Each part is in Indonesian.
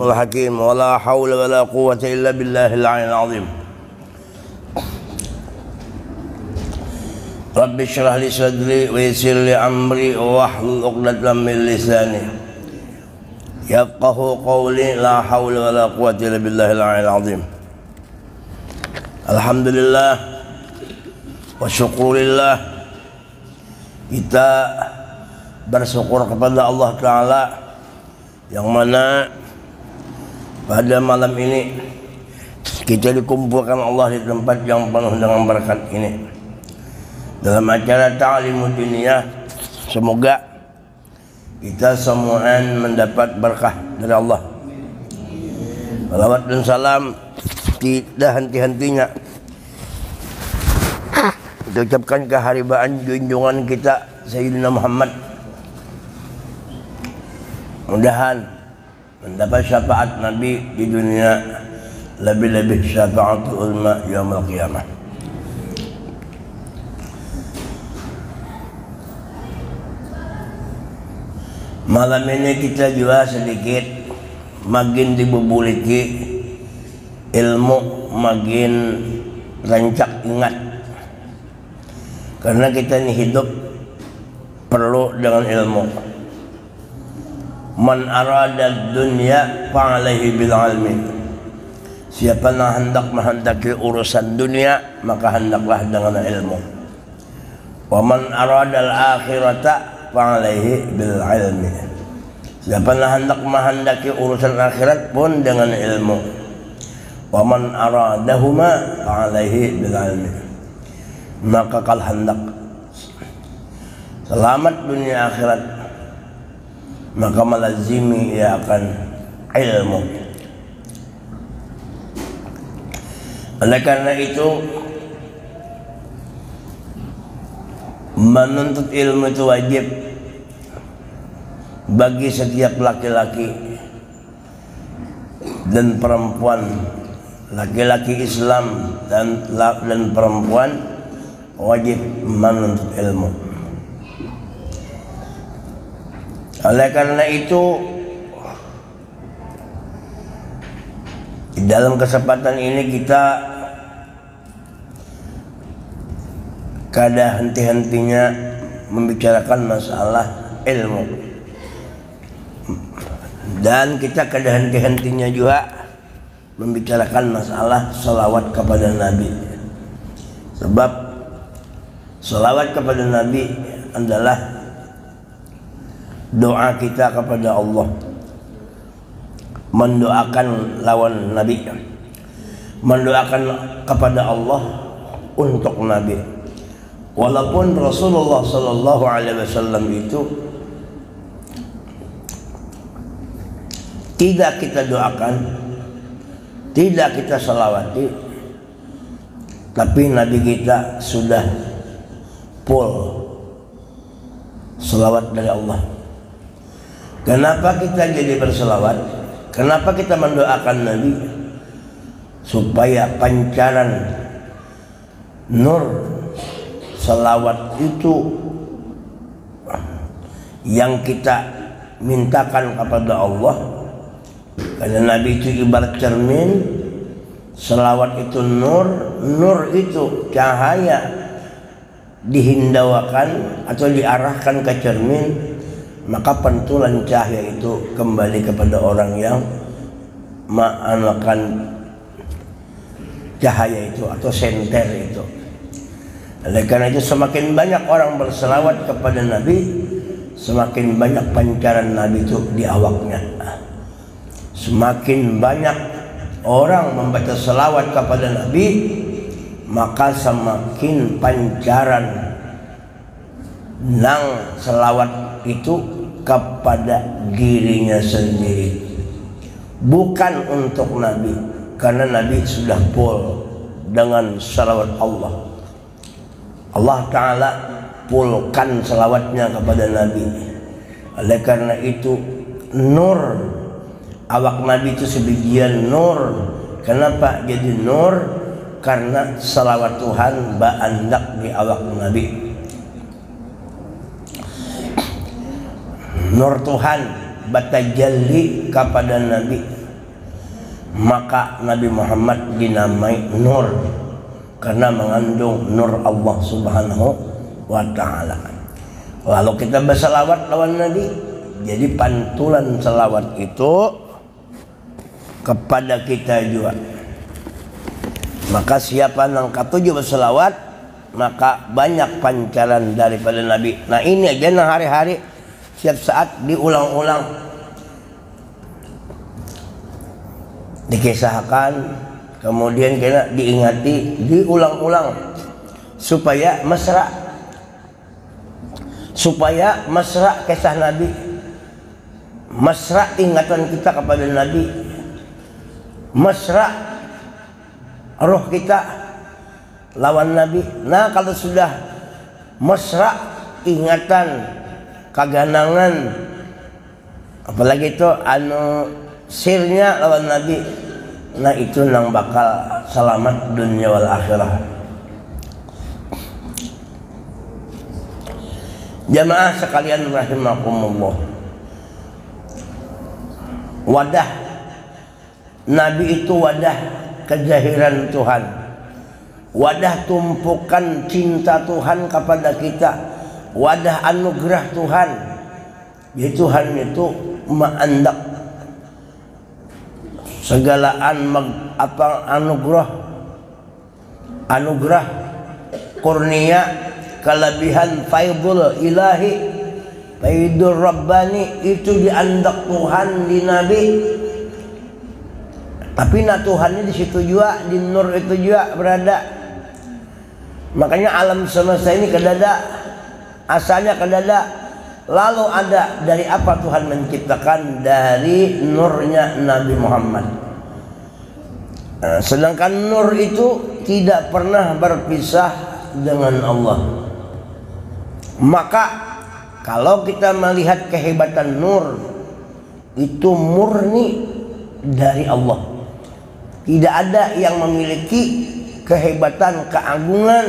الحكيم ولا حول ولا قوة إلا بالله العلي العظيم. رب اشرح لي صدري ويسر لي أمري واحلل عقدة من لساني يفقه قولي لا حول ولا قوة إلا بالله العلي العظيم. Alhamdulillah wa syukurillah, kita bersyukur kepada Allah Ta'ala yang mana pada malam ini kita dikumpulkan Allah di tempat yang penuh dengan berkat ini dalam acara ta'limud dunia. Semoga kita semua mendapat berkah dari Allah. Salawat dan salam tidak henti-hentinya kita ucapkan keharibaan junjungan kita Sayyidina Muhammad. Mudahan mendapat syafaat Nabi di dunia, lebih-lebih syafaatul ulama yaumul qiyamah. Malam ini kita juga sedikit makin dibubuliki ilmu, makin rancak ingat, karena kita ini hidup perlu dengan ilmu. Man arada dunya fa'alaihi bil ilmi. Siapa yang hendak menghendaki urusan dunia, maka hendaklah dengan ilmu. Wa man arada al akhirata fa'alaihi bil ilmi. Siapa yang hendak menghendaki urusan akhirat pun dengan ilmu. Wa man aradahuma fa'alaihi bil ilmi. Maka kalau hendak selamat dunia akhirat, maka melazimi ia akan ilmu. Oleh karena itu, menuntut ilmu itu wajib bagi setiap laki-laki dan perempuan, laki-laki Islam dan perempuan wajib menuntut ilmu. Oleh karena itu, di dalam kesempatan ini kita kada henti-hentinya membicarakan masalah ilmu, dan kita kada henti-hentinya juga membicarakan masalah salawat kepada Nabi. Sebab salawat kepada Nabi adalah doa kita kepada Allah, mendoakan lawan Nabi, mendoakan kepada Allah untuk Nabi. Walaupun Rasulullah Sallallahu Alaihi Wasallam itu tidak kita doakan, tidak kita salawati, tapi Nabi kita sudah full salawat dari Allah. Kenapa kita jadi berselawat? Kenapa kita mendoakan Nabi? Supaya pancaran nur selawat itu yang kita mintakan kepada Allah, karena Nabi itu ibarat cermin, selawat itu nur, nur itu cahaya dihindaukan atau diarahkan ke cermin, maka pantulan cahaya itu kembali kepada orang yang mengandalkan cahaya itu atau senter itu. Oleh karena itu, semakin banyak orang berselawat kepada Nabi, semakin banyak pancaran Nabi itu di awaknya. Semakin banyak orang membaca selawat kepada Nabi, maka semakin pancaran nang selawat itu kepada dirinya sendiri, bukan untuk Nabi, karena Nabi sudah full dengan salawat Allah. Allah Ta'ala fullkan salawatnya kepada Nabi. Oleh karena itu, nur awak Nabi itu sebagian nur. Kenapa jadi nur? Karena salawat Tuhan ba'andak di awak Nabi. Nur Tuhan batajalli kepada Nabi Maka Nabi Muhammad dinamai Nur karena mengandung nur Allah Subhanahu wa ta'ala. Lalu kita berselawat lawan Nabi, jadi pantulan selawat itu kepada kita juga. Maka siapa yang katuju berselawat, maka banyak pancaran daripada Nabi. Nah ini aja nah hari-hari setiap saat diulang-ulang, dikisahkan, kemudian kena diingati, diulang-ulang supaya mesra, kisah Nabi, mesra ingatan kita kepada Nabi, mesra roh kita lawan Nabi. Nah kalau sudah mesra ingatan kaganangan, apalagi itu sirnya lawan Nabi, nah itu nang bakal selamat dunia wal akhirah. Jamaah sekalian rahimakumullah, wadah Nabi itu wadah kezahiran Tuhan, wadah tumpukan cinta Tuhan kepada kita, wadah anugerah Tuhan. Jadi Tuhan itu maandak segalaan anugerah kurnia, kelebihan faidul ilahi, faidul rabbani itu diandak Tuhan di Nabi. Tapi nah Tuhannya di situ juga, di nur itu juga berada. Makanya alam semesta ini kedada, asalnya kedada, lalu ada dari apa Tuhan menciptakan? Dari nurnya Nabi Muhammad. Sedangkan nur itu tidak pernah berpisah dengan Allah. Maka kalau kita melihat kehebatan nur, itu murni dari Allah. Tidak ada yang memiliki kehebatan, keagungan,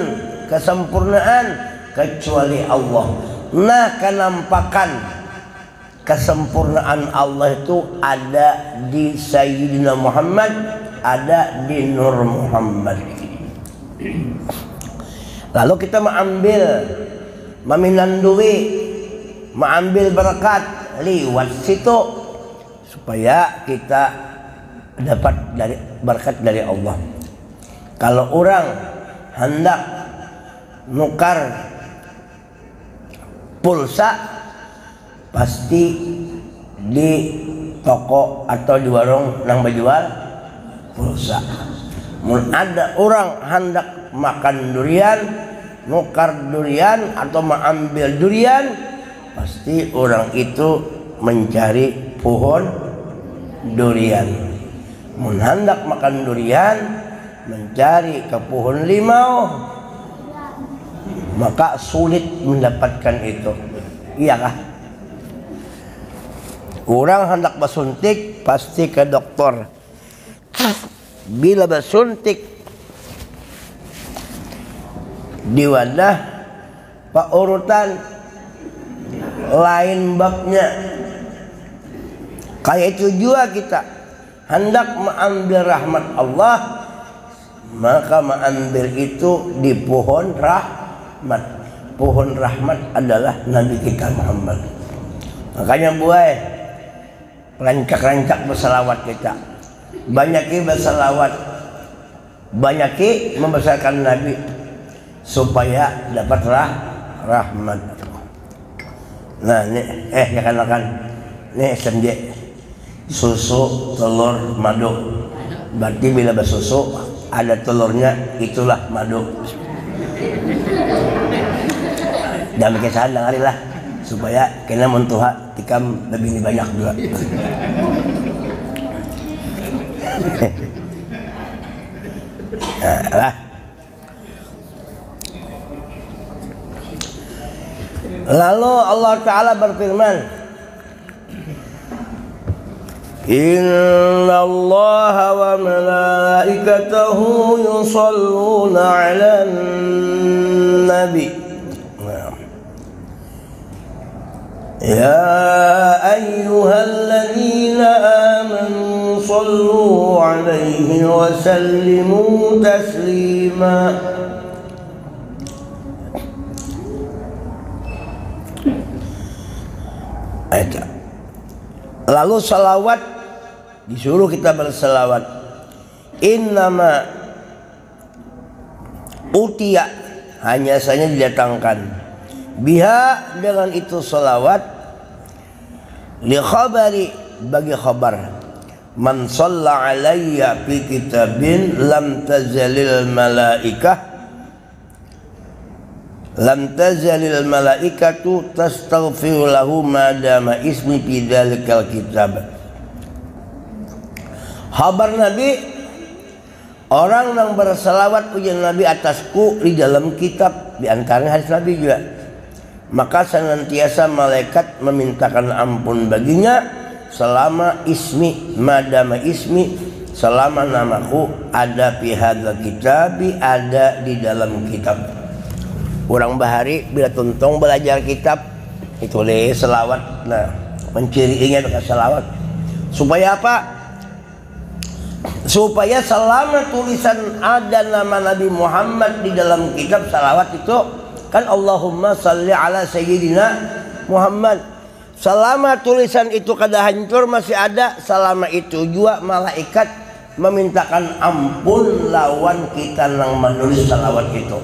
kesempurnaan kecuali Allah. Nah kenampakan kesempurnaan Allah itu ada di Sayyidina Muhammad, ada di Nur Muhammad. Lalu kita meminandui, mengambil berkat lewat situ supaya kita dapat dari berkat dari Allah. Kalau orang hendak nukar pulsa, pasti di toko atau di warung yang berjual pulsa. Mun ada orang hendak makan durian, nukar durian atau mengambil durian, pasti orang itu mencari pohon durian. Mun hendak makan durian, mencari ke pohon limau, maka sulit mendapatkan itu. Iyakah? Orang hendak bersuntik pasti ke dokter. Bila bersuntik di wadah pak urutan lain babnya. Kayak itu juga kita hendak mengambil rahmat Allah, maka mengambil itu di pohon rahmat. Pohon rahmat adalah Nabi kita Muhammad. Makanya buai rancak-rancak bersalawat kita, banyaki bersalawat, banyaki membesarkan Nabi supaya dapat rahmat. Nah ini ya kan ini senja susu, telur, madu. Berarti bila bersusu ada telurnya, itulah madu. Dan bikin sadang hari lah supaya kena mentuha tikam lebih banyak juga. Nah, lalu Allah Ta'ala berfirman, Inna Allah wa malaikatahu yusalluna ala nabi Ya ayyuhalladzina amanu sallu alaihi wa sallimu taslima. Lalu salawat, disuruh kita bersalawat. Innama utiya, hanya saja didatangkan, biha, dengan itu salawat, li khabari, bagi khabar, man shalla alayya fi kitabin lam tazalil malaikatu tastaghfiru lahu ma dama ismi fi dzalikal kitab. Khabar Nabi, orang yang bersalawat pujian Nabi atasku di dalam kitab, di antaranya hadis Nabi juga, maka senantiasa malaikat memintakan ampun baginya selama ismi, madama ismi, selama namaku ada fi hadzal kitabi, ada di dalam kitab. Orang bahari bila tuntung belajar kitab itu le selawat. Nah, mencirinya dengan selawat supaya apa? Supaya selama tulisan ada nama Nabi Muhammad di dalam kitab, salawat itu kan Allahumma salli ala sayyidina Muhammad. Selama tulisan itu kada hancur masih ada, selama itu juga malaikat memintakan ampun lawan kita yang menulis salawat itu.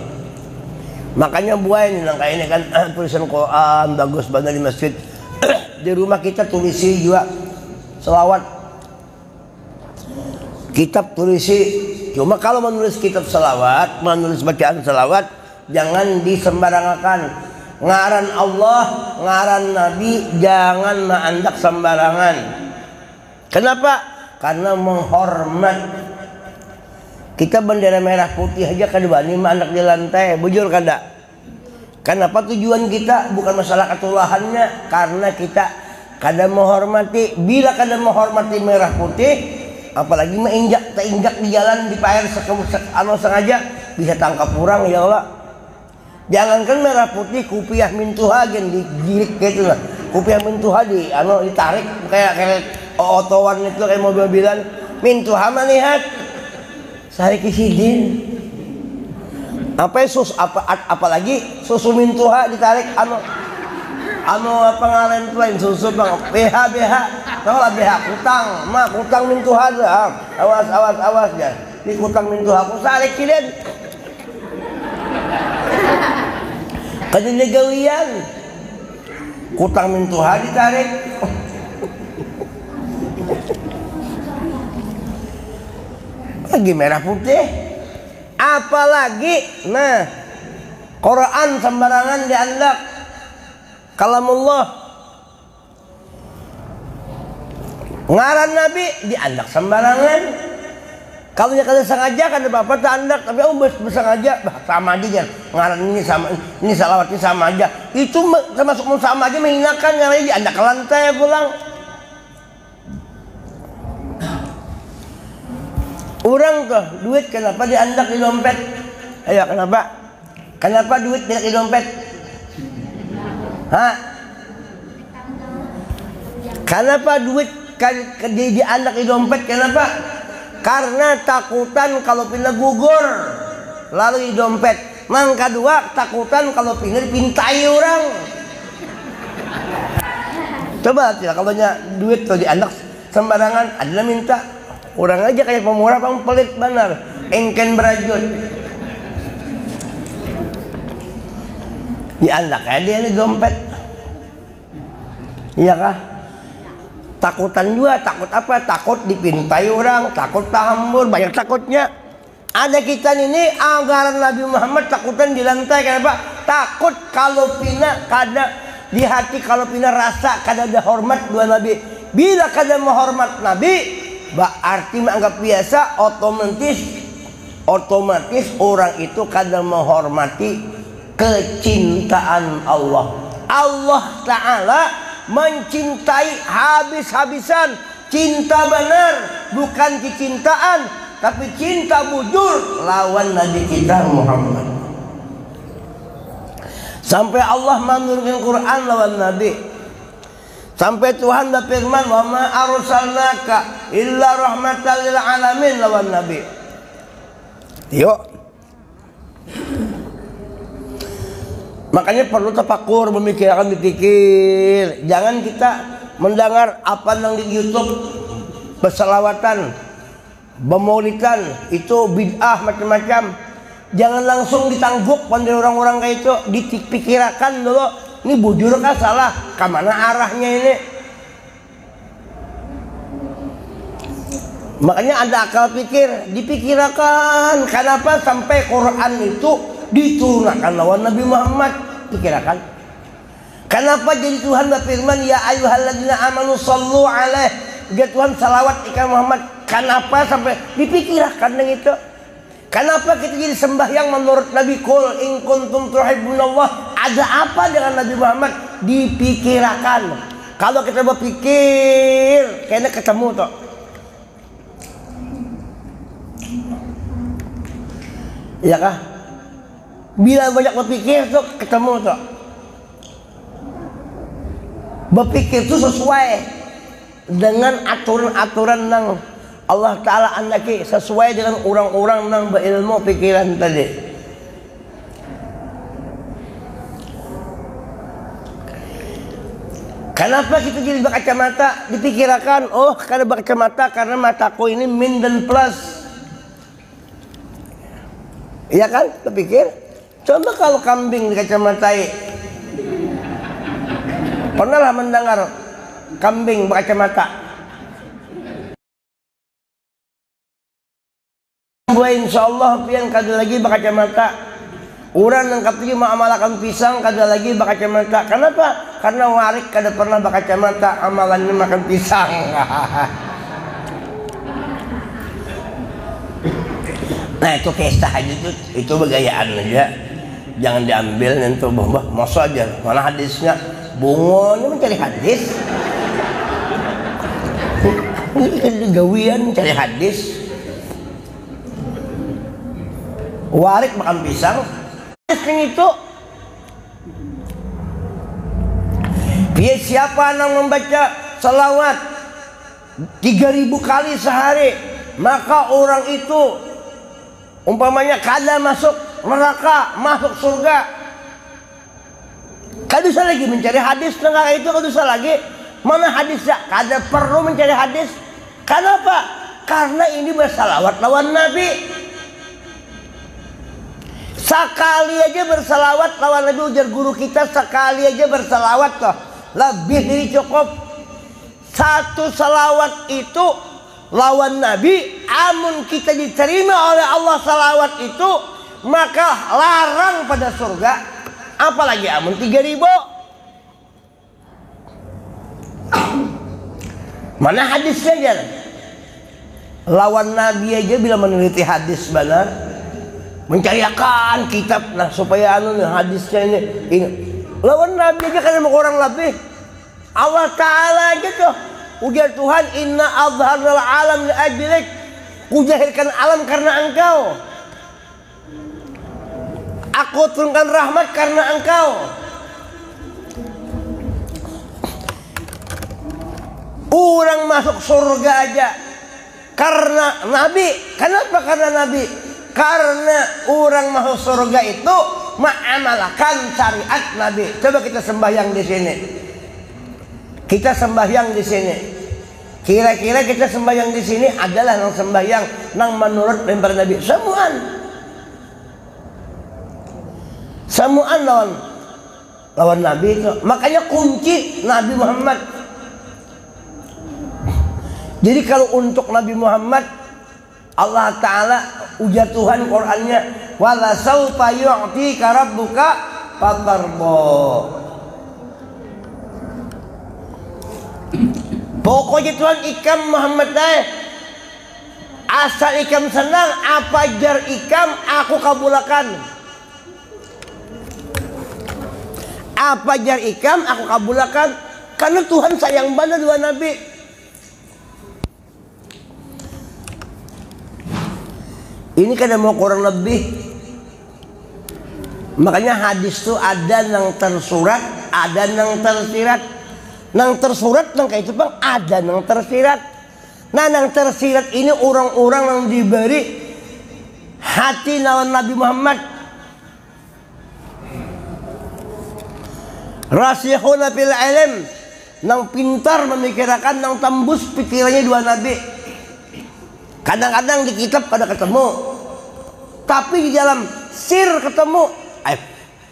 Makanya buain yang kayak ini kan tulisan Quran bagus banget di masjid. Di rumah kita tulisi juga selawat. Kitab tulisi. Cuma kalau menulis kitab selawat, menulis bacaan selawat, jangan disembarangakan. Ngaran Allah, ngaran Nabi, jangan maandak sembarangan. Kenapa? Karena menghormat. Kita bendera merah putih aja kada bani maandak di lantai, bujur kada. Kenapa tujuan kita bukan masalah ketulahannya, karena kita kada menghormati. Bila kada menghormati merah putih, apalagi terinjak di jalan di paer sengaja bisa tangkap orang, ya Allah. Jangankan merah putih, kupiah mintuha gen digirik gitu lah. Kupiah mintuha ditarik kayak otowan itu kayak mobil-mobilan. Mintuha melihat sari kisidin. Apalagi susu mintuha ditarik apa ngaran tuh lain susu bang BH tahu lah BH kutang mintuha dah. Awas ya di kutang mintuha aku sari kiden kada negawian kutang mintuha ditarik. Lagi merah putih, apalagi Quran sembarangan diandak, kalamullah, ngaran Nabi diandak sembarangan. Kalau kada sengaja kada apa-apa tak andak, tapi bersengaja sama aja kan. Ngaran ini salawatnya sama aja. Itu termasuk sama aja menghinakan, ngaran diandak ke lantai pulang. Orang tuh duit kenapa diandak di dompet? Ayo kenapa? Kenapa duit diandak di dompet? Hah? Kenapa duit diandak di dompet? Kenapa? Karena takutan kalau pindah gugur lalu di dompet. Mang kedua takutan kalau pindah dipintai orang. Coba tidak kalau duit tuh diandak sembarangan, adalah minta. Orang aja kayak pemurah pang pelit benar, engken berajut. Diandak aja dia ini dompet. Iya kah? Takutan juga, takut apa? Takut dipintai orang, takut tahambur, banyak takutnya. Ada kita ini anggaran Nabi Muhammad takutan di lantai, kenapa? Takut kalau pina kada di hati, kalau pina rasa kada ada hormat dua Nabi. Bila kada menghormat Nabi, berarti menganggap biasa, otomatis orang itu kadang menghormati kecintaan Allah. Allah Ta'ala mencintai habis-habisan, cinta benar, bukan kecintaan, tapi cinta bujur lawan Nabi kita Muhammad. Sampai Allah menurunkan Quran lawan Nabi. Sampai Tuhan berfirman, "Wa ma arsalnaka illa rahmatan lil alamin," lawan Nabi. Yuk. Makanya perlu tafakur, memikirkan, dipikir. Jangan kita mendengar apa yang di YouTube, berselawatan, bermaulidan, itu bid'ah macam-macam. Jangan langsung ditangguk pandai orang-orang kayak itu, dipikirkan dulu. Ini bujur kah salah? Kemana arahnya ini? Makanya ada akal pikir, dipikirkan. Kenapa sampai Quran itu diturunkan lawan Nabi Muhammad? Pikirkan. Kenapa jadi Tuhan berfirman, "Ya ayyuhalladzina amanu shallu alaihi." Dia Tuhan salawat ikan Muhammad. Kenapa sampai dipikirkan dengan itu? Kenapa kita jadi sembahyang menurut Nabi, "Qul in kuntum tuhibbunallah." Ada apa dengan Nabi Muhammad? Dipikirkan. Kalau kita berpikir, kayaknya ketemu toh. Iya kah? Bila banyak berpikir tuh ketemu tuh. Berpikir itu sesuai dengan aturan-aturan yang Allah Ta'ala andaki, sesuai dengan orang-orang yang berilmu pikiran tadi. Kenapa kita jadi berkacamata? Dipikirkan, oh karena berkacamata karena mataku ini min dan plus. Iya kan? Terpikir. Coba kalau kambing dikacamatai. Pernahlah mendengar kambing berkacamata? Insyaallah pian kada lagi berkacamata. Orang yang katanya mengamalkan pisang kada lagi berkacamata. Kenapa? Karena warik kada pernah berkacamata, amalannya makan pisang. Nah itu kisah aja itu begayaan aja. Jangan diambil nentu bah masa aja. Mana hadisnya? Bungo ini mencari hadis. Ini gawian mencari hadis. Warik makan pisang. Hadis itu. Biar siapa yang membaca selawat 3000 kali sehari, maka orang itu umpamanya kada masuk neraka, masuk surga. Kada usah lagi mencari hadis tengah itu, kada usah lagi. Mana hadisnya? Kada perlu mencari hadis. Kenapa? Karena ini bersalawat lawan Nabi. Sekali aja bersalawat lawan Nabi, ujar guru kita, sekali aja bersalawat toh lebih dari cukup. Satu salawat itu lawan Nabi, amun kita diterima oleh Allah salawat itu, maka larang pada surga. Apalagi amun 3000. Mana hadisnya aja? Lawan Nabi aja bila meneliti hadis benar, mencariakan kitab nah supaya hadisnya ini. Lawan Nabi aja kan orang lebih. Allah Ta'ala aja tuh ujar Tuhan, "Inna azharnal alam li ajlik." Kujahirkan alam karena engkau. Aku turunkan rahmat karena engkau. Orang masuk surga aja karena Nabi. Kenapa karena Nabi? Karena orang masuk surga itu mengamalkan syariat Nabi. Coba kita sembahyang di sini. Kita sembahyang di sini. Kira-kira kita sembahyang di sini adalah yang sembahyang yang menurut perintah Nabi. Semuaan lawan Nabi itu. Makanya kunci Nabi Muhammad. Jadi kalau untuk Nabi Muhammad, Allah Ta'ala ujar Tuhan Qur'annya, "Wala sawfa yu'tika rabbuka fatarda." Pokoknya Tuhan ikam Muhammad asal ikam senang, apa jar ikam aku kabulakan. Apa jar ikam aku kabulakan. Karena Tuhan sayang banget dua Nabi. Ini kan mau kurang lebih. Makanya hadis itu ada yang tersurat, ada yang tersirat. Nang tersurat nang kayak itu bang ada nang tersirat. Nah nang tersirat ini orang-orang yang diberi hati lawan Nabi Muhammad. Rasikhuna fil ilm, nang pintar memikirkan, nang tembus pikirannya dua Nabi. Kadang-kadang di kitab kada ketemu, tapi di dalam sir ketemu.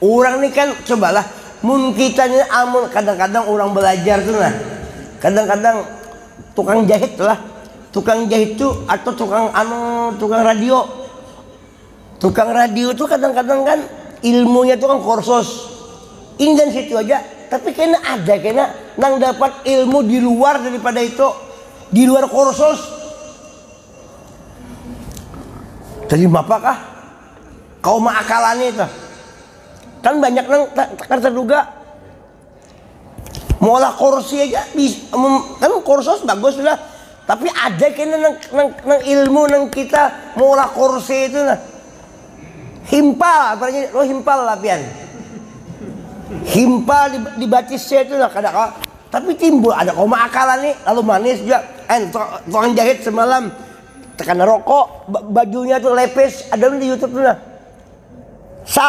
Orang ini kan cobalah, mun kita ini amun kadang-kadang orang belajar tuh lah. Kadang-kadang tukang jahit lah, tukang jahit tuh atau tukang radio. Tukang radio tuh kadang-kadang kan ilmunya tuh kan kursus. Ini dan situ aja, tapi kena ada kena nang dapat ilmu di luar daripada itu, di luar kursus. Terima apakah kau makalannya itu? Kan banyak nang terduga mau lah kursi aja kan kursus bagus sudah, tapi ada kena nang ilmu nang kita mau lah kursi itu nah himpal apa lo himpal lah pian himpal di batisnya itu lah kadang tapi timbul ada kau makalan nih lalu manis juga tukang jahit semalam tekan rokok bajunya tuh lepes ada di YouTube tuh lah.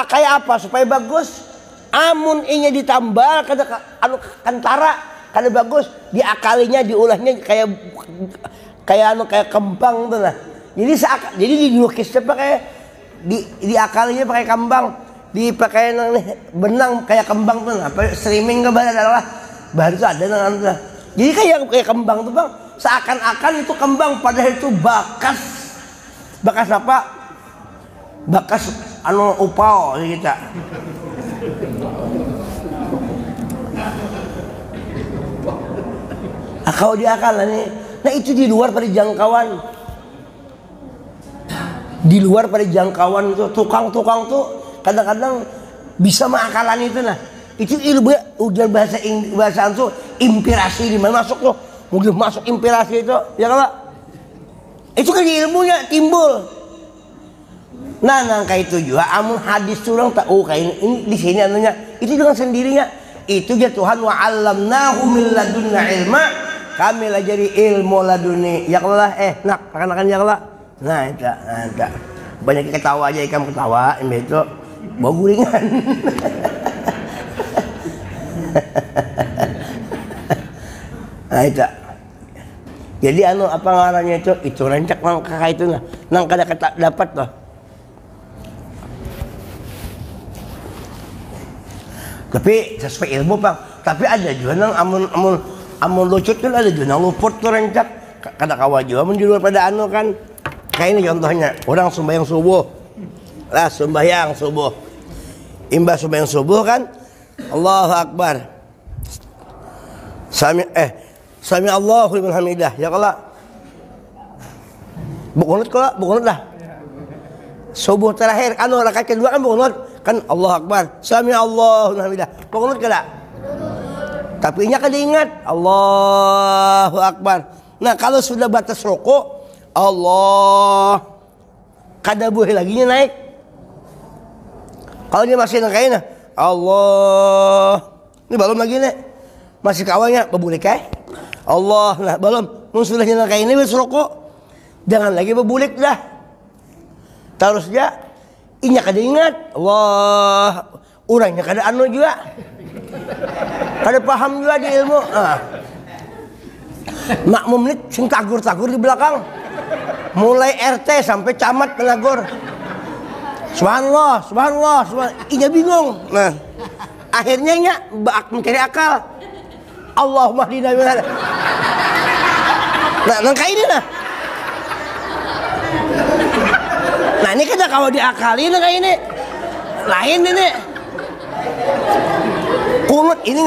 Kayak apa supaya bagus? Amun inya ditambal kada kantara kada bagus, diakalinya diulahnya kayak kembang tuh lah. Jadi dilukisnya pakai diakalinya pakai kembang, dipakai benang kayak kembang tuh lah. Streaming ke bahan adalah bahan itu ada nang tuh. Jadi kayak kembang tuh bang, seakan-akan itu kembang padahal itu bakas apa? Bakas upau kita. Kau diakal nih. Nah itu di luar pada jangkauan. Di luar pada jangkauan itu tukang-tukang tuh kadang-kadang bisa mengakalan itu nah. Itu ilmu udah bahasa itu inspirasi di mana masuk tuh. Mungkin masuk inspirasi itu ya kalau itu kan ilmunya timbul. Nah kayak itu juga amun hadis turang tak kayak ini di sini anunya itu dengan sendirinya itu dia Tuhan wa 'allamnahu min ladunna ilma, kami lajari ilmu laduni ya Allah nak akan ya Allah. Nah itu banyak ketawa aja kamu ketawa ini itu bau guringan. Nah itu jadi apa ngarannya itu rancak nang kakak itu nang kada dapat loh. Tapi sesuai ilmu bang, tapi ada juga nang amun lucut kan ada juga nang luput tuh rancak kada kawa juga amun di luar pada kan kayak ini contohnya orang sembahyang subuh lah sembahyang subuh imbas sembahyang subuh kan Allahu Akbar Sami Allahu liman hamidah ya kalau bukunut lah subuh terakhir rakaat kedua kan bukunut kan Allah Akbar Sami Allahu liman hamidah bukunut kada tapi nya kada ingat Allahu Akbar. Nah kalau sudah batas rukuk Allah kada boleh lagi naik. Kalau dia masih nangkain Allah ini belum lagi nih masih kawannya bebulik Allah nah belum sudah nangkain ini rukuk jangan lagi bebulik dah terus dia inya kada ingat Allah orangnya kada anu juga kada paham juga di ilmu makmum ini sing tagur-tagur di belakang mulai RT sampai camat menagur subhanallah inya bingung nah akhirnya nya mencari akal Allahumma hdina nah nangka ini nah ini kada kalau diakali nangka ini lain ini kunut ini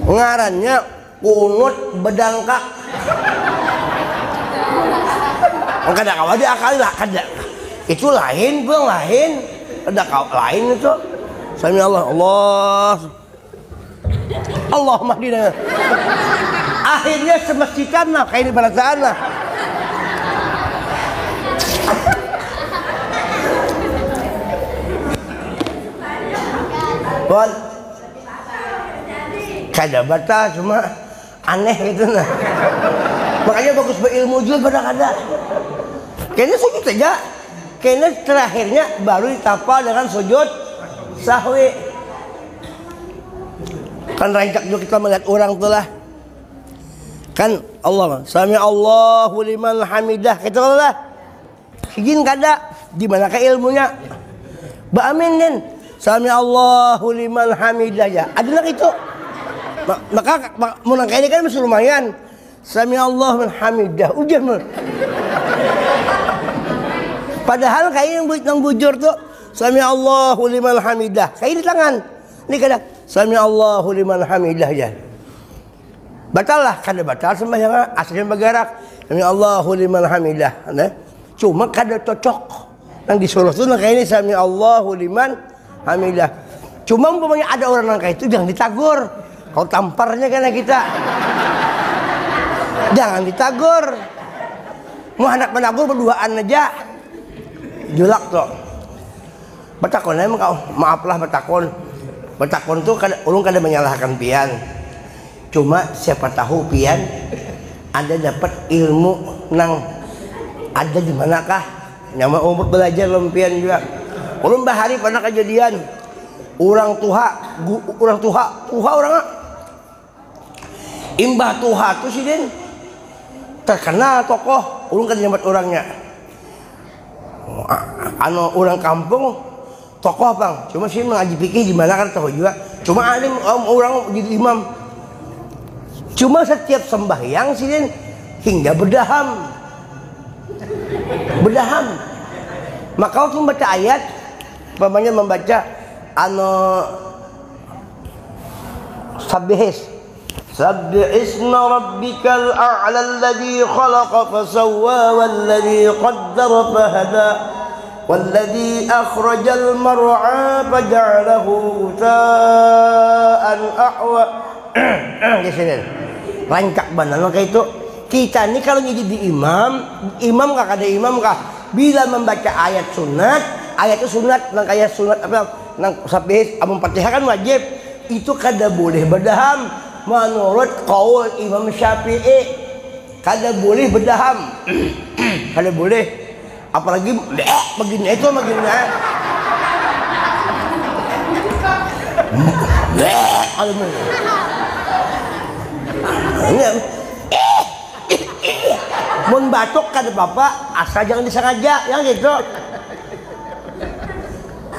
ngarannya kunut bedangkak. Kada kawa diakali lah kada. Itu lain bang lain. Ada lain itu. Sami Allah Allahumma hdina. Akhirnya semestikan lah kayak di perasaan lah. Bon. kada batal cuma aneh gitu nah. Makanya bagus berilmu juga pada kada. Kayaknya sujud saja. Kayaknya terakhirnya baru ditapal dengan sujud sahwi. Kan rancak juga kita melihat orang tuh lah. Kan Allah, sami Allahu liman hamidah gitu lah. Sigin kada di manakah ilmunya? Ba amin den. Sami Allahu liman hamidah ya. Adalah itu. Maka mun ini kan masih lumayan. Sami Allahu liman hamidah. Udah mah. Padahal kayak yang bujur tuh sami Allahu liman hamidah. Kayak di tangan. Ini kada sami Allahu liman hamidah ya. Batal lah, kada batal sembahyang aslinya bergerak. Sami Allahu liman hamidah. Nah, cuma kada cocok. Yang disuruh tuh kayak ini sami Allahu liman hamidah. Cuma umpamanya ada orang yang kayak itu jangan ditagur. Kau tamparnya karena kita. Jangan ditagur. Mau anak menagur berduaan aja. Julak tuh. Batakon emang kau, maaflah batakon. Batakon tuh ulun kada menyalahkan pian. Cuma siapa tahu pian Anda dapat ilmu nang ada di manakah? Nyama umur belajar lempian juga. Ulun bahari pernah kejadian orang tuha orang imbah tuha tuh sih den terkenal tokoh. Ulun kan nyambat orangnya. Anu orang kampung tokoh bang. Cuma sih mengaji fikih di mana kan tahu juga. Cuma ada orang jadi imam. Cuma setiap sembahyang sih hingga berdaham. Maka waktu membaca ayat, namanya membaca Sabbih isma rabbikal a'la alladhi khalaqa fasawwa walladhi qaddara fahada walladhi akhrajal mar'a faja'alahu ghutha'an ahwa. Rancak benar kayak itu. Kita ini kalau jadi di imam kah kada imam kah bila membaca ayat sunat, ayat itu sunat nang kayak sunat apa nang sabih amun Fatihah kan wajib, itu kada boleh berdaham menurut qaul Imam Syafi'i. Kada boleh berdaham. Kada boleh. Apalagi begini itu begini. Mun batuk kada apa-apa, asal jangan disengaja, yang gitu.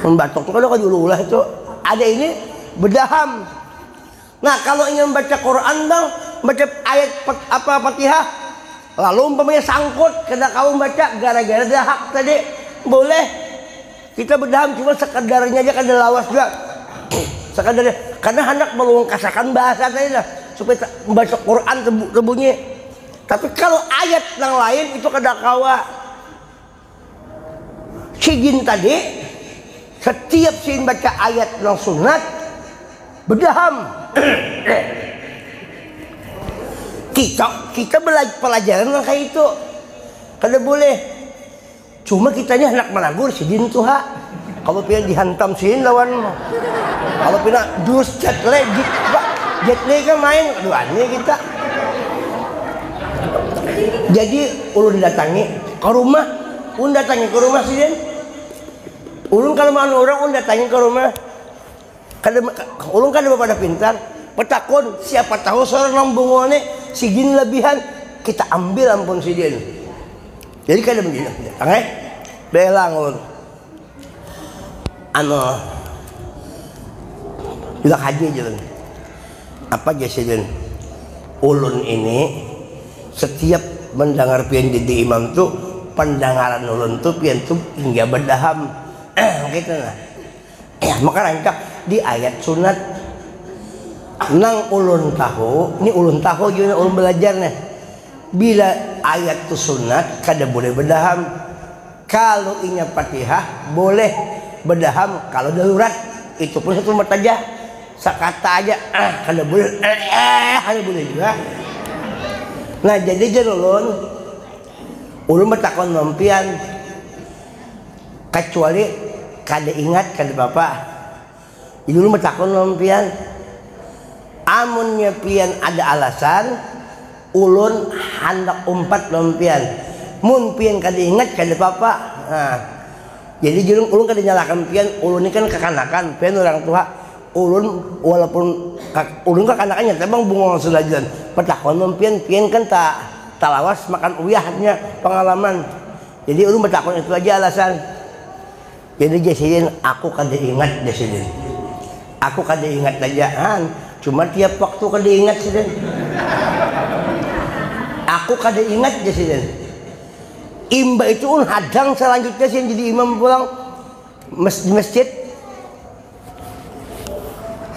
Mun batuk tuh kalau ulah itu. Ada ini berdaham. Nah, kalau ingin baca Quran bang, baca ayat apa Fatihah, lalu umpamanya sangkut, kada kau baca gara-gara dahak tadi, boleh. Kita berdaham cuma sekedarnya aja, kada lawas juga. Sekedarnya, karena hendak melungkasakan bahasa tadi lah, supaya membaca Quran terbunyi. Tapi kalau ayat yang lain itu kada kawa. Sigin tadi setiap sin baca ayat yang sunat berdaham. kita belajar pelajaran yang kayak itu kada boleh. Cuma kitanya anak menagur sidin tuh ha. Kalau pina dihantam sin lawan, kalau pina dus jet lag kan main keduanya kita. Jadi ulun datangi ke rumah, sih den. Ulun kalau mau orang ulun datangi ke rumah. Ulun kan pada pintar. Petakon siapa tahu seorang nambungone sigin lebihan kita ambil ampun si den. Jadi kada begini. Angge belang ulun. Juga haji jalan. Apa jasa den? Ulun ini setiap mendengar pian jadi imam tuh pendengaran ulun tuh pian tuh hingga berdaham gitu lah. Maka rancak di ayat sunat nang ulun tahu, ini ulun tahu juga ulun belajar nih. Bila ayat tuh sunat kada boleh berdaham. Kalau inya Fatihah boleh berdaham kalau darurat. Itu pun satu mata aja, sakata aja kada boleh kada boleh juga. Nah jadi ulun bertakon mampian kecuali kada ingat kada apa. Jadi ulun bertakon mampian amunnya pian ada alasan ulun hendak umpat lempian mun pian kada ingat kada apa-apa. Nah, jadi julung ulun kada nyalakan pian, ulun ini kan kekanakan pian orang tua ulun walaupun ulun kekanakannya tapi bungong sulajan petakon pian kan tak lawas makan uyahnya pengalaman. Jadi ulun bertakon itu aja alasan. Jadi jasidin aku kada ingat jasidin. Aku kada ingat ajaan, cuma tiap waktu kada ingat jasidin. Aku kada ingat jasidin. Imba itu hadang selanjutnya sih jadi imam pulang di masjid.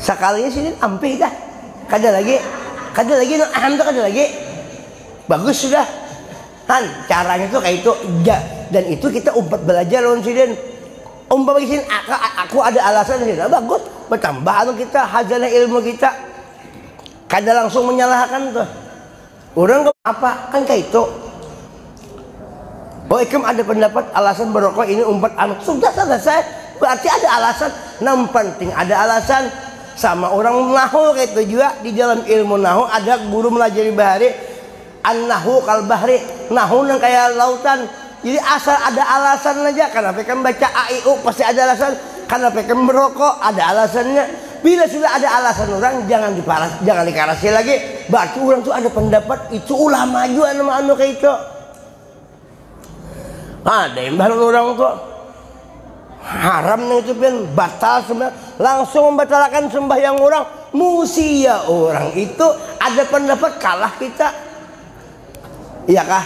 Sekalinya sih ampih dah. Kada lagi alhamdulillah kada lagi. Bagus sudah. Kan caranya tuh kayak itu dan itu kita umpat belajar lawan sidin. Umpama sini aku ada alasan sih, bagus bertambah anu kita hajana ilmu kita. Kada langsung menyalahkan tuh. Orang apa kan kayak itu. Oh ikem ada pendapat alasan berokok ini umpat anak sudah selesai. Berarti ada alasan. Yang penting ada alasan. Sama orang nahu kayak itu juga di dalam ilmu nahu ada guru melajari bahari an-nahu kal bahri, nahu yang kayak lautan. Jadi asal ada alasan aja. Kenapa kan baca AIU pasti ada alasan. Kenapa kan merokok ada alasannya. Bila sudah ada alasan orang jangan dikarasi lagi. Berarti orang tuh ada pendapat itu ulama juga nama anu kayak itu. Ada yang baru orang tuh haram itu pun batal sembahyang, langsung membatalkan sembahyang orang. Musia orang itu ada pendapat kalah kita. Iya kah?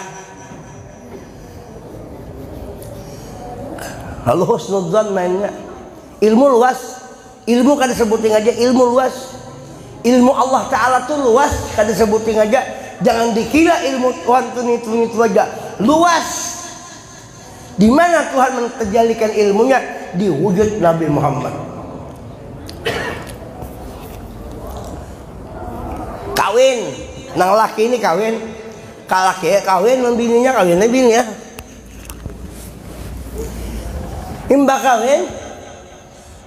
Lalu husnudzan mainnya ilmu luas, ilmu kada sebutin aja ilmu luas, ilmu Allah Ta'ala tuh luas kada sebutin aja. Jangan dikira ilmu Tuhan itu aja luas. Di mana Tuhan menterjalikan ilmunya di wujud Nabi Muhammad. Kawin, nang laki ini kawin, kalaki kawin, membininya kawin bini ya. Imba kawin,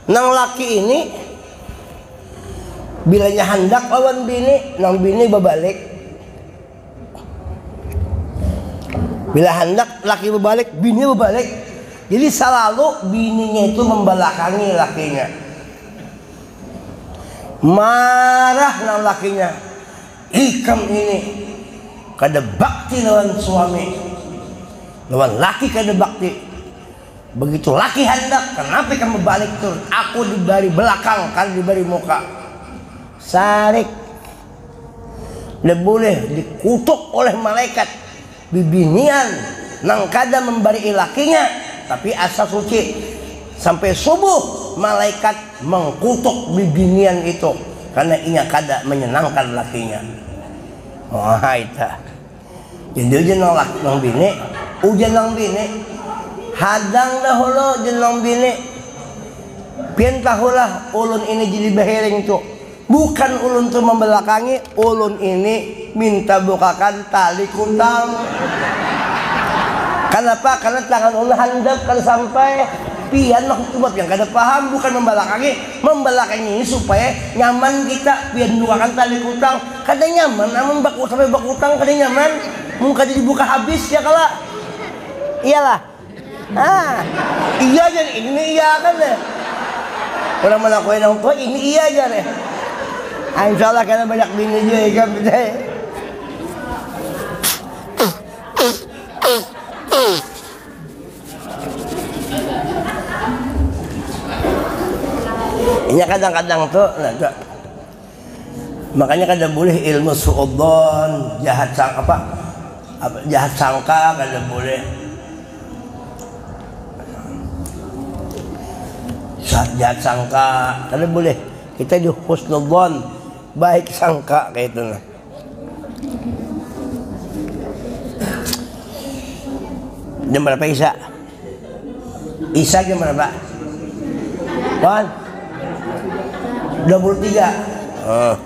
nang laki ini bilanya hendak lawan bini, nang bini berbalik. Bila hendak laki berbalik, bini berbalik. Jadi selalu bininya itu membelakangi lakinya. Marah nang lakinya. Ikam ini kada bakti lawan suami. Lawan laki kada bakti. Begitu laki hendak, kenapa kamu balik turun? Aku dibari belakang, kan dibari muka. Sarik. Tidak boleh dikutuk oleh malaikat. Bibinian nang kada membari lakinya, tapi asa suci sampai subuh malaikat mengkutuk bibinian itu karena inya kada menyenangkan lakinya. Oh itu. Jadi ujian nang bini, ujian nang bini. Hadang dahulu jenong bini. Pian tahulah ulun ini jadi behereng tuh. Bukan ulun tuh membelakangi, ulun ini minta bukakan tali kutang. Kenapa? Karena tangan ulun handap kan sampai pian maksud yang kada paham bukan membelakangi. Membelakangi ini supaya nyaman kita pian bukakan tali kutang. Kada nyaman, namun sampai bakutang kada nyaman. Mungkin kada dibuka habis ya kala. Iyalah. Iya aja ini iya kan deh. Orang mana kau yang tua ini iya aja deh. Insya Allah karena banyak bini juga ya kan. Ini kadang-kadang tuh, makanya kadang boleh ilmu suudzon, jahat sangka kadang boleh. Jahat sangka kada boleh, kita di husnudzon baik sangka kayak itu nah. Jam berapa Isya? Isya jam berapa? Kan? 23. Oh.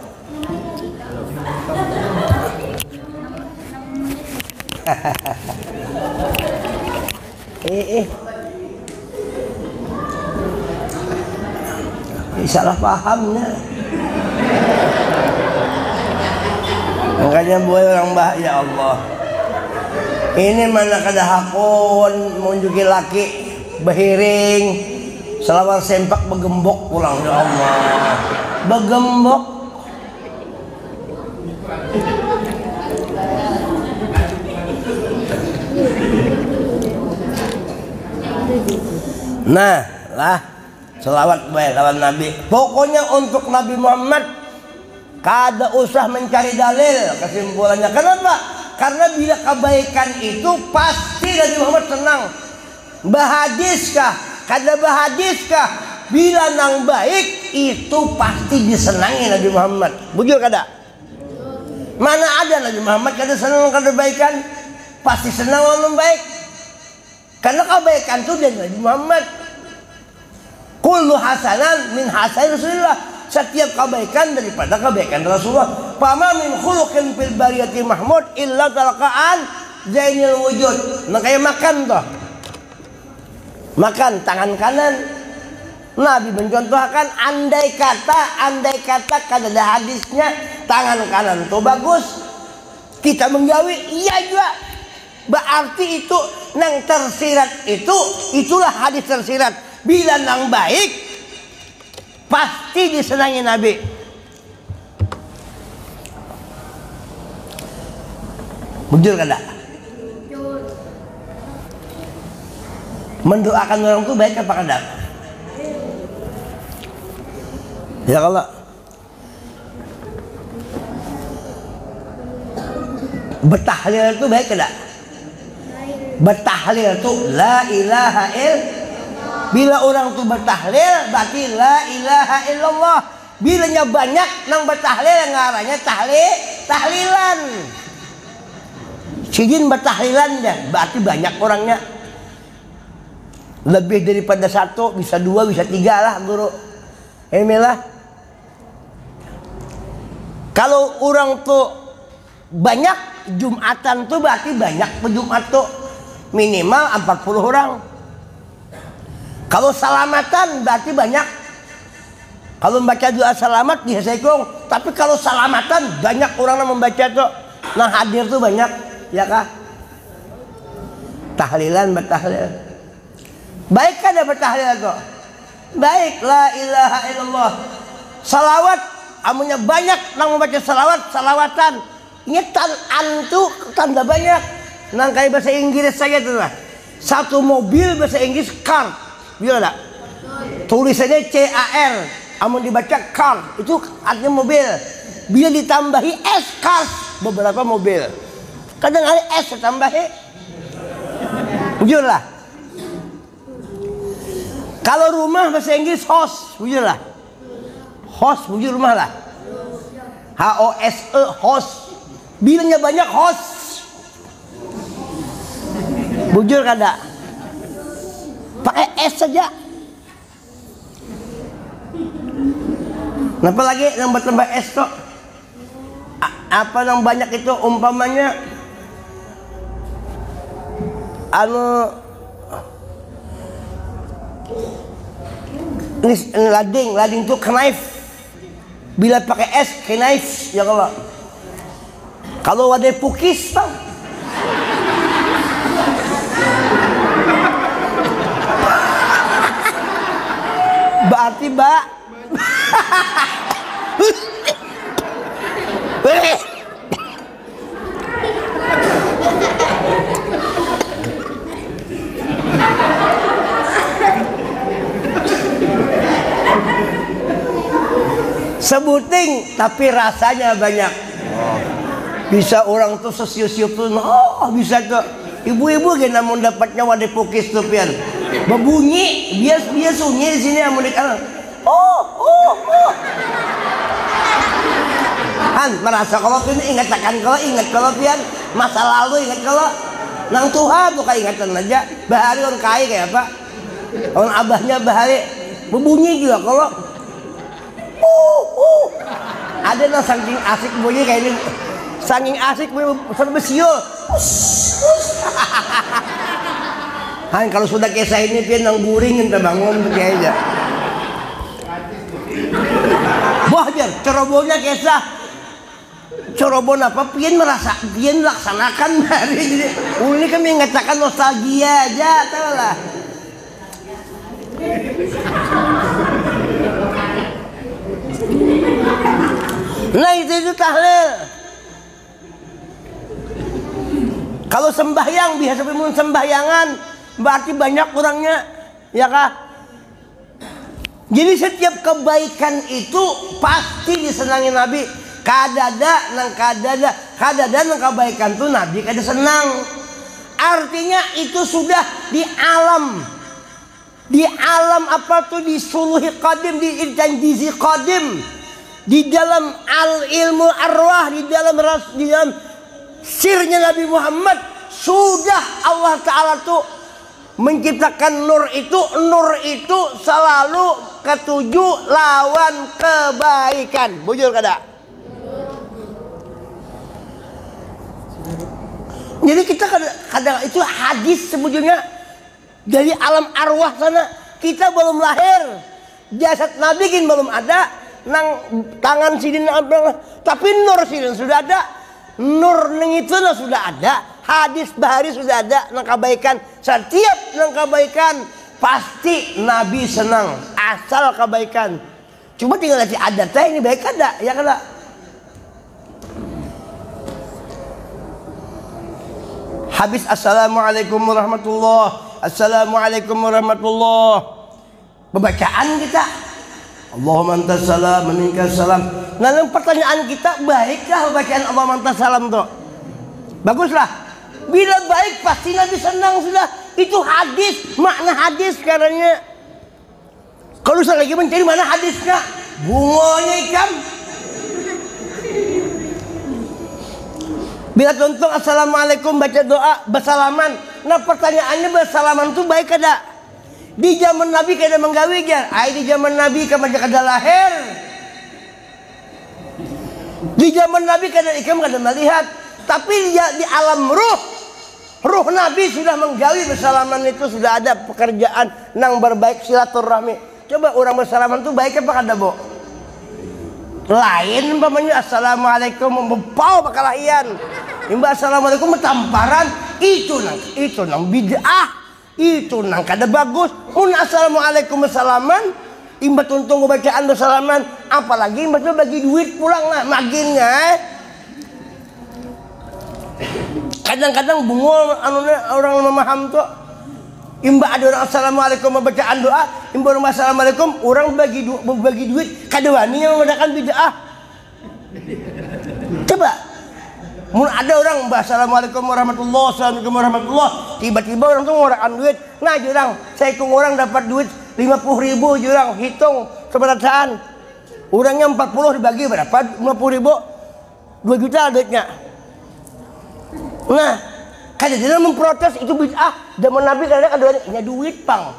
Salah pahamnya. Makanya boleh orang bah, ya Allah. Ini mana kada hakun munjuki laki behiring selawar sempak begembok pulang, ya Allah. Begembok. Nah, lah selawat baik lawan Nabi. Pokoknya untuk Nabi Muhammad kada usah mencari dalil. Kesimpulannya kenapa? Karena bila kebaikan itu pasti Nabi Muhammad senang. Bahadiskah? Kada bahadiskah? Bila nang baik itu pasti disenangi Nabi Muhammad. Bujur kada? Mana ada Nabi Muhammad kada senang kada kebaikan? Pasti senang orang baik. Karena kebaikan itu dari Nabi Muhammad. Kullu hasanan min hasan Rasulullah. Setiap kebaikan daripada kebaikan Rasulullah. Fama min khuluqin fil bariyati mahmud illa talaqaan zainil wujud. Nah kayak makan toh. Makan tangan kanan. Nabi mencontohkan andai kata kada ada hadisnya tangan kanan tuh bagus. Kita menggawi iya juga. Berarti itu nang tersirat itulah hadis tersirat. Bila nang baik pasti disenangi Nabi. Bujur kada? Mendoakan orang itu baik apa kada? Ya kalau bertahlil itu baik kada? Bertahlil itu la ilaha illallah. Bila orang itu bertahlil berarti la ilaha illallah. Bilanya banyak nang bertahlil ngaranya tahlilan. Sijin bertahlilan ya, berarti banyak orangnya. Lebih daripada satu, bisa dua, bisa tiga lah guru. Inilah. Kalau orang tuh banyak Jumatan tuh berarti banyak Jumat tuh minimal 40 orang. Kalau salamatan berarti banyak. Kalau membaca doa selamat di Assalamualaikum, tapi kalau salamatan banyak orang yang membaca tuh. Nah hadir tuh banyak, ya kah? Tahlilan bertahlil. Baik kan ada bertahlil tuh? Baik, la ilaha illallah. Salawat, amunya banyak yang membaca salawatan. Ingat antu tanda banyak. Nang kayak bahasa Inggris saja tuh lah. Satu mobil bahasa Inggris car, bisa tak? Tulisannya CAR, amun dibaca car itu artinya mobil. Bila ditambahi S cars, beberapa mobil. Kadang ada S ditambahi. Bujur lah. Kalau rumah bahasa Inggris house, bujur lah. House, bujur rumah lah. HOSE, house. Bilangnya banyak host. Bujur kada? Pakai S saja. Kenapa lagi yang bertambah S tuh? Apa yang banyak itu umpamanya ini lading itu knife. Bila pakai S knife ya kalau ada pukis tau. Berarti mbak sebuting tapi rasanya banyak. Bisa orang tuh sesiup-siup tuh, oh bisa tuh. Ibu-ibu gak namun dapatnya wadah pukis tuh pian. Berbunyi, bias sunyi di sini amun dikalang. Oh. Han merasa kalau ini ingat kalau pian masa lalu ingat kalau nang Tuhan tuh kayak ingatan aja. Bahari orang kaya kayak apa? Orang abahnya bahari berbunyi juga kalau. Ada nang saking asik bunyi kayak ini. Saking asik sampai siul. Han kalau sudah kisah ini pian nang guring entah bangun kayak aja. Wah jar cerobohnya kisah corobon apa pian merasa pian laksanakan hari jadi uli kami mengatakan nostalgia aja tahu lah. Nah itu tahlil. Kalau sembahyang biasa pun sembahyangan berarti banyak kurangnya ya kah? Jadi setiap kebaikan itu pasti disenangi Nabi. Kadada nang kebaikan tuh Nabi kada senang. Artinya itu sudah di alam apa tuh di suluhi qadim, di intanjizi qadim, di dalam al ilmu arwah, di dalam sirnya Nabi Muhammad sudah Allah Ta'ala tuh menciptakan nur itu selalu ketujuh lawan kebaikan. Bujur kada? Jadi kita kadang itu hadis sebetulnya dari alam arwah sana kita belum lahir, jasad Nabi kan belum ada, nang tangan sidin tapi nur sidin sudah ada, nur neng itu sudah ada, hadis bahari sudah ada nang kebaikan. Setiap nang kebaikan pasti Nabi senang asal kebaikan. Cuma tinggal lihat adatnya ini baik ada ya kada. Habis assalamualaikum warahmatullah, assalamualaikum warahmatullah, pembacaan kita Allahumma antas salam wa minkas salam. Nah, pertanyaan kita baikkah bacaan Allahumma antas salam tuh? Baguslah. Bila baik pasti Nabi senang sudah. Itu hadis, makna hadis karena kalau saya lagi mencari mana hadisnya, bungonya ikam. Bila tuntung assalamualaikum baca doa bersalaman. Nah pertanyaannya bersalaman itu baik kada? Di zaman Nabi kada menggawi jar. Di zaman Nabi kada kada lahir. Di zaman Nabi kada ikam kada melihat. Tapi di alam ruh Nabi sudah menggawi bersalaman itu sudah ada pekerjaan nang berbaik silaturahmi. Coba orang bersalaman itu baik apa kada bo? Lain umpamanya assalamualaikum membau bakalahian. Imba assalamualaikum tamparan itu nang bid'ah, itu nang kada bagus. Un assalamualaikum bersalaman, imba tuntung bacaan bersalaman, apalagi imba bagi duit pulang lah maginnya. Kadang-kadang bungol orang memaham tuh. Imba ada orang assalamualaikum bacaan doa, imba orang assalamualaikum orang bagi duit kada wani yang mengadakan bid'ah. Coba mun ada orang assalamualaikum warahmatullah, assalamualaikum warahmatullah, tiba-tiba orang tuh ngoraan duit. Nah jurang, saya ikut orang dapat duit 50.000 jurang, hitung seberataan. Orangnya 40 dibagi berapa? 50.000, 2 juta duitnya. Nah, kada dia memprotes itu bid'ah. Zaman Nabi kadang-kadang ada duit pang.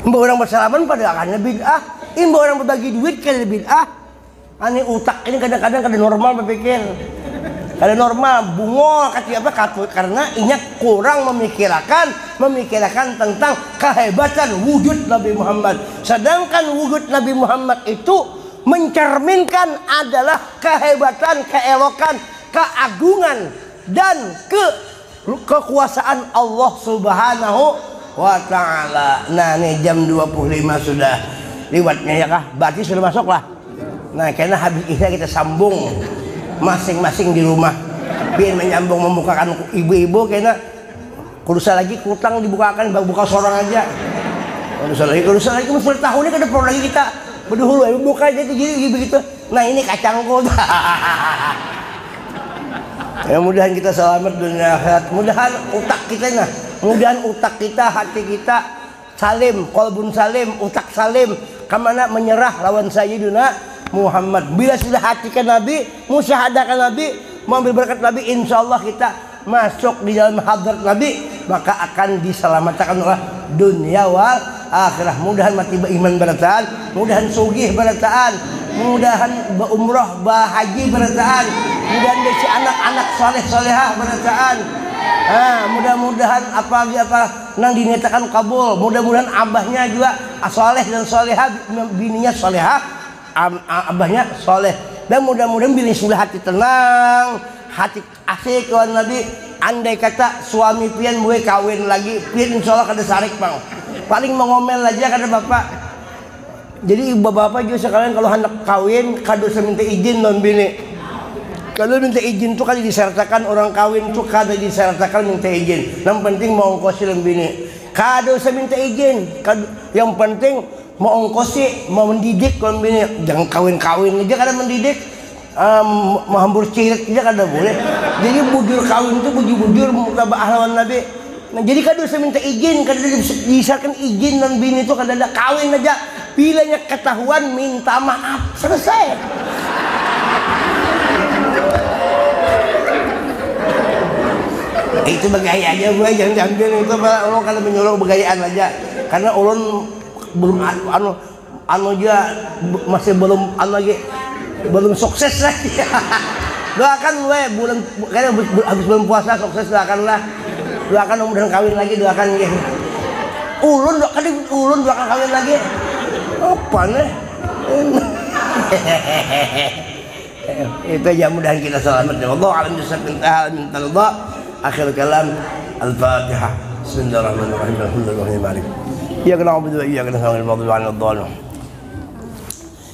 Mbak orang bersalaman pada akannya bid'ah. Mbak orang berbagi duit kada bid'ah. Ani utak ini kadang-kadang kada normal berpikir. Kada normal, bungol kata apa katut karena inya kurang memikirkan tentang kehebatan wujud Nabi Muhammad. Sedangkan wujud Nabi Muhammad itu mencerminkan adalah kehebatan, keelokan, keagungan dan kekuasaan Allah Subhanahu wa ta'ala. Nah ini jam 25 sudah lewatnya ya kah? Berarti sudah masuk lah. Nah karena habis ini kita sambung masing-masing di rumah biar menyambung membukakan ibu-ibu karena kurusan lagi kutang dibukakan buka seorang aja kurusan lagi mesti tahunnya ke depan lagi kita berdahulu buka jadi begitu. Nah ini kacangku. Ya mudahan kita selamat dunia akhirat. Mudahan utak kita hati kita salim, qalbun salim, utak salim kemana menyerah lawan Sayyidina Muhammad. Bila sudah hatikan Nabi, musyahadakan Nabi, mengambil berkat Nabi, insyaallah kita masuk di dalam hadrat Nabi, maka akan diselamatkan oleh dunia wal akhirah. Mudahan mati beriman berataan, mudahan sugih berataan, mudahan umrah bahaji berataan, mudahan desi anak-anak soleh solehah berataan. Mudah-mudahan apa nang dinyatakan kabul, mudah-mudahan abahnya juga soleh dan solehah, bininya solehah, abahnya soleh. Dan mudah-mudahan bila sudah hati tenang, hati asik kawan Nabi. Andai kata suami pian gue kawin lagi, pian insya Allah kada sarik bang. Paling mengomel aja kada bapak. Jadi bapak juga sekalian kalau hendak kawin kada usah minta izin non bini. Kalau minta izin tuh kada disertakan orang kawin tuh kada disertakan minta izin. Yang penting mau ongkosi bini. Kada usah minta izin. Yang penting mau ongkosi, mau mendidik kalau bini. Jangan kawin-kawin aja kada mendidik. Menghambur cirit aja kada boleh. Jadi bujur kawin itu bujur-bujur mutabah lawan Nabi. Nah, jadi kada usah minta izin, kada disakan izin non bini itu kada ada kawin aja. Bilanya ketahuan minta maaf, selesai. Itu bergaya aja gue, jangan diambil itu ulun kalau menyuruh bergayaan aja. Karena ulun belum anu aja masih belum lagi belum sukses lagi. Doakan gue bulan kayaknya habis bulan puasa sukses, doakanlah. Doakan mudah-mudahan kawin lagi, doakan gitu. Ulun doakan kawin lagi. Apa nih? Itu aja, mudahan kita selamat ya Allah. Alam bismillah min talba. Akhir kalam Al-Fatihah. Bismillahirrahmanirrahim. Alhamdulillahirabbil alamin. Iyyaka na'budu wa iyyaka nasta'in. Ihdinas siratal mustaqim.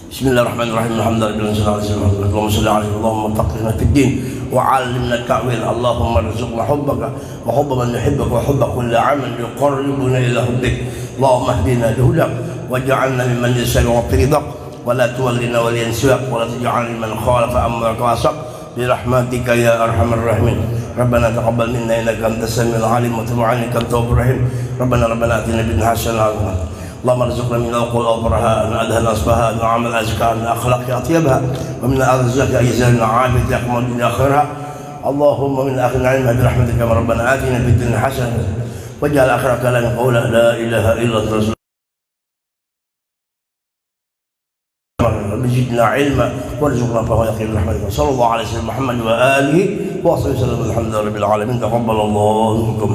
Bismillahirrahmanirrahim. Alhamdulillah. Allahumma shalli ala Allahumma faqihna fid din wa 'allimna at-ta'wil. Allahumma arzuqna hubbaka wa hubba man yuhibbuka wa hubba kulli 'amalin yuqarribuna ila hubbik. Allahumma ihdina lihudak waj'alna mimman yasluhu fi ridak wa la tuwallina waliyan siwak wa la taj'alna mimman khalafa amraka wa asaq birahmatika ya arhamar rahimin. Rabbana taqabbal minna innaka antas samiul 'alim wa tub 'alaina innaka tawwabur rahim. Rabbana atina fid dunya hasanah. اللهم ارزقنا من القول أبرها أذهل أصفها وعمل أزكاها من أخلاق أطيبها ومن أرزاق أجزاء عافية يقوم الدنيا خيرها. اللهم من آخر علمها برحمتك يا ربنا آتنا في الدنيا حسنة واجعل آخر كلامنا قولا لا إله إلا أنت رسول الله. زدنا علما وارزقنا فهو يقين برحمتك. صلى الله عليه وسلم محمد وآله وصحبه وسلم. الحمد لله رب العالمين. تقبل الله منكم.